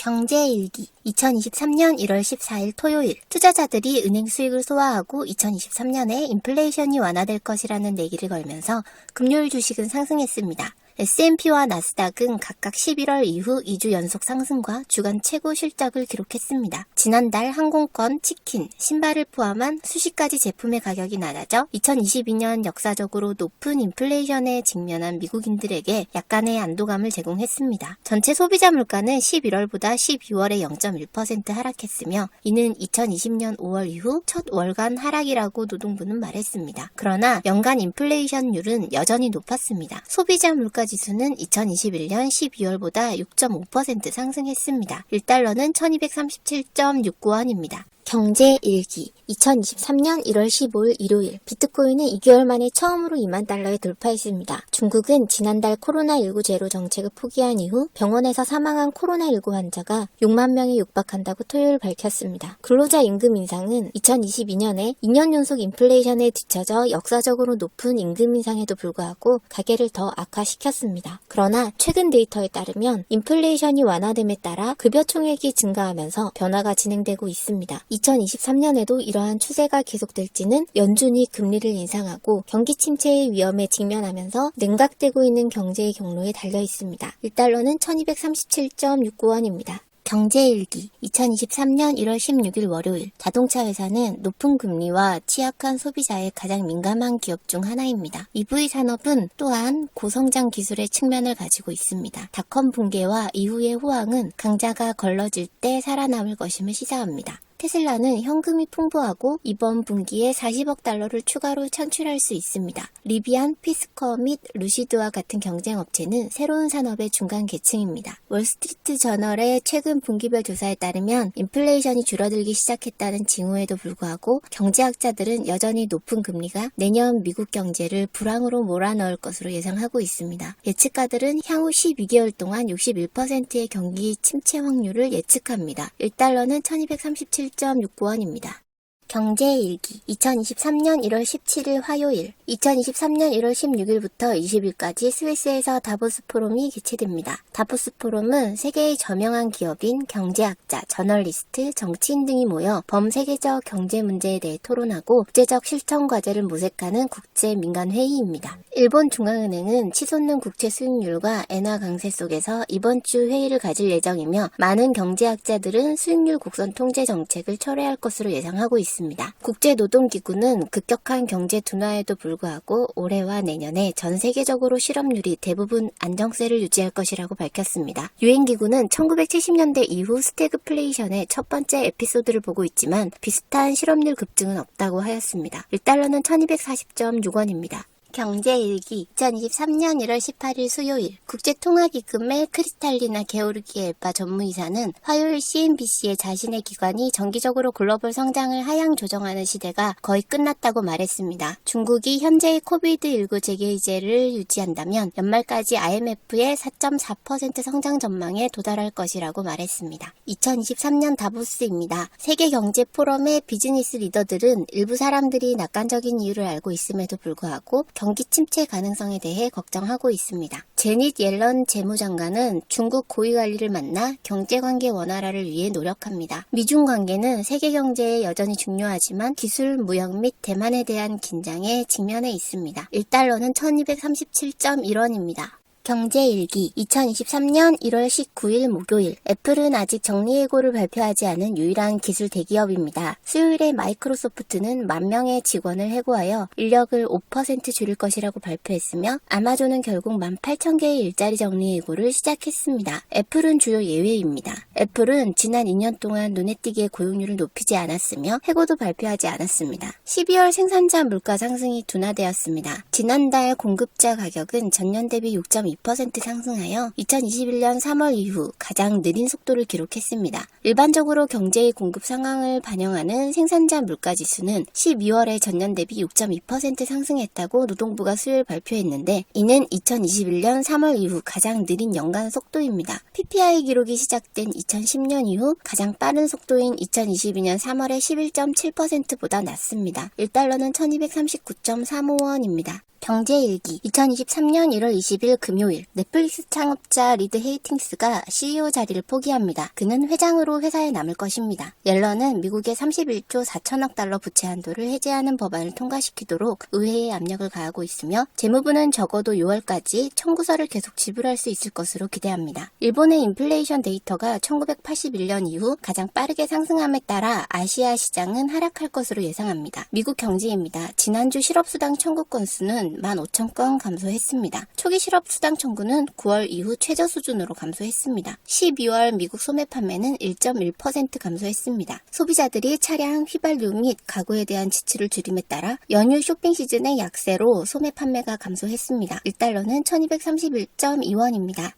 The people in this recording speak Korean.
경제일기 2023년 1월 14일 토요일 투자자들이 은행 수익을 소화하고 2023년에 인플레이션이 완화될 것이라는 내기를 걸면서 금요일 주식은 상승했습니다. S&P와 나스닥은 각각 11월 이후 2주 연속 상승과 주간 최고 실적을 기록했습니다. 지난달 항공권, 치킨, 신발을 포함한 수십 가지 제품의 가격이 낮아져 2022년 역사적으로 높은 인플레이션에 직면한 미국인들에게 약간의 안도감을 제공했습니다. 전체 소비자 물가는 11월보다 12월에 0.1% 하락했으며 이는 2020년 5월 이후 첫 월간 하락이라고 노동부는 말했습니다. 그러나 연간 인플레이션율은 여전히 높았습니다. 소비자 물가 지수는 2021년 12월보다 6.5% 상승했습니다. 1달러는 1237.69원입니다. 경제일기 2023년 1월 15일 일요일 비트코인은 2개월 만에 처음으로 2만 달러에 돌파했습니다. 중국은 지난달 코로나19 제로 정책을 포기한 이후 병원에서 사망한 코로나19 환자가 6만 명에 육박한다고 토요일 밝혔습니다. 근로자 임금 인상은 2022년에 2년 연속 인플레이션에 뒤처져 역사적으로 높은 임금 인상에도 불구하고 가계를 더 악화시켰습니다. 그러나 최근 데이터에 따르면 인플레이션이 완화됨에 따라 급여 총액이 증가하면서 변화가 진행되고 있습니다. 2023년에도 이러한 추세가 계속될지는 연준이 금리를 인상하고 경기 침체의 위험에 직면하면서 냉각되고 있는 경제의 경로에 달려 있습니다. 1달러는 1237.69원입니다. 경제일기 2023년 1월 16일 월요일 자동차 회사는 높은 금리와 취약한 소비자에 가장 민감한 기업 중 하나입니다. EV 산업은 또한 고성장 기술의 측면을 가지고 있습니다. 닷컴 붕괴와 이후의 호황은 강자가 걸러질 때 살아남을 것임을 시사합니다. 테슬라는 현금이 풍부하고 이번 분기에 40억 달러를 추가로 창출할 수 있습니다. 리비안, 피스커 및 루시드와 같은 경쟁 업체는 새로운 산업의 중간 계층입니다. 월스트리트 저널의 최근 분기별 조사에 따르면 인플레이션이 줄어들기 시작했다는 징후에도 불구하고 경제학자들은 여전히 높은 금리가 내년 미국 경제를 불황으로 몰아넣을 것으로 예상하고 있습니다. 예측가들은 향후 12개월 동안 61%의 경기 침체 확률을 예측합니다. 1달러는 1237.69원입니다. 경제일기 2023년 1월 17일 화요일 2023년 1월 16일부터 20일까지 스위스에서 다보스 포럼이 개최됩니다. 다보스 포럼은 세계의 저명한 기업인 경제학자, 저널리스트, 정치인 등이 모여 범세계적 경제 문제에 대해 토론하고 국제적 실천 과제를 모색하는 국제 민간 회의입니다. 일본 중앙은행은 치솟는 국채 수익률과 엔화 강세 속에서 이번 주 회의를 가질 예정이며 많은 경제학자들은 수익률 곡선 통제 정책을 철회할 것으로 예상하고 있습니다. 국제노동기구는 급격한 경제 둔화에도 불구하고 올해와 내년에 전 세계적으로 실업률이 대부분 안정세를 유지할 것이라고 밝혔습니다. 유엔기구는 1970년대 이후 스태그플레이션의 첫 번째 에피소드를 보고 있지만 비슷한 실업률 급증은 없다고 하였습니다. 1달러는 1240.6원입니다. 경제일기 2023년 1월 18일 수요일 국제통화기금의 크리스탈리나 게오르기에바 전무이사는 화요일 CNBC에 자신의 기관이 정기적으로 글로벌 성장을 하향 조정하는 시대가 거의 끝났다고 말했습니다. 중국이 현재의 코비드19 재개제를 유지한다면 연말까지 IMF의 4.4% 성장 전망에 도달할 것이라고 말했습니다. 2023년 다보스입니다. 세계경제포럼의 비즈니스 리더들은 일부 사람들이 낙관적인 이유를 알고 있음에도 불구하고 경기 침체 가능성에 대해 걱정하고 있습니다. 제닛 옐런 재무장관은 중국 고위관리를 만나 경제관계 원활화를 위해 노력합니다. 미중 관계는 세계 경제에 여전히 중요하지만 기술, 무역 및 대만에 대한 긴장에 직면해 있습니다. 1달러는 1237.1원입니다. 경제일기 2023년 1월 19일 목요일 애플은 아직 정리해고를 발표하지 않은 유일한 기술 대기업입니다. 수요일에 마이크로소프트는 10,000명의 직원을 해고하여 인력을 5% 줄일 것이라고 발표했으며 아마존은 결국 18,000개의 일자리 정리해고를 시작했습니다. 애플은 주요 예외입니다. 애플은 지난 2년 동안 눈에 띄게 고용률을 높이지 않았으며 해고도 발표하지 않았습니다. 12월 생산자 물가 상승이 둔화되었습니다. 지난달 공급자 가격은 전년 대비 6.2% 상승하여 2021년 3월 이후 가장 느린 속도를 기록했습니다. 일반적으로 경제의 공급 상황을 반영하는 생산자 물가 지수는 12월에 전년 대비 6.2% 상승했다고 노동부가 수요일 발표했는데 이는 2021년 3월 이후 가장 느린 연간 속도입니다. PPI 기록이 시작된 2010년 이후 가장 빠른 속도인 2022년 3월의 11.7%보다 낮습니다. 1달러는 1239.35원입니다. 경제일기 2023년 1월 20일 금요일 넷플릭스 창업자 리드 헤이팅스가 CEO 자리를 포기합니다. 그는 회장으로 회사에 남을 것입니다. 옐런은 미국의 31조 4천억 달러 부채 한도를 해제하는 법안을 통과시키도록 의회에 압력을 가하고 있으며 재무부는 적어도 6월까지 청구서를 계속 지불할 수 있을 것으로 기대합니다. 일본의 인플레이션 데이터가 1981년 이후 가장 빠르게 상승함에 따라 아시아 시장은 하락할 것으로 예상합니다. 미국 경제입니다. 지난주 실업수당 청구 건수는 15,000건 감소했습니다. 초기 실업수당 청구는 9월 이후 최저 수준으로 감소했습니다. 12월 미국 소매 판매는 1.1% 감소했습니다. 소비자들이 차량, 휘발유 및 가구에 대한 지출을 줄임에 따라 연휴 쇼핑 시즌의 약세로 소매 판매가 감소했습니다. 1달러는 1231.2원입니다.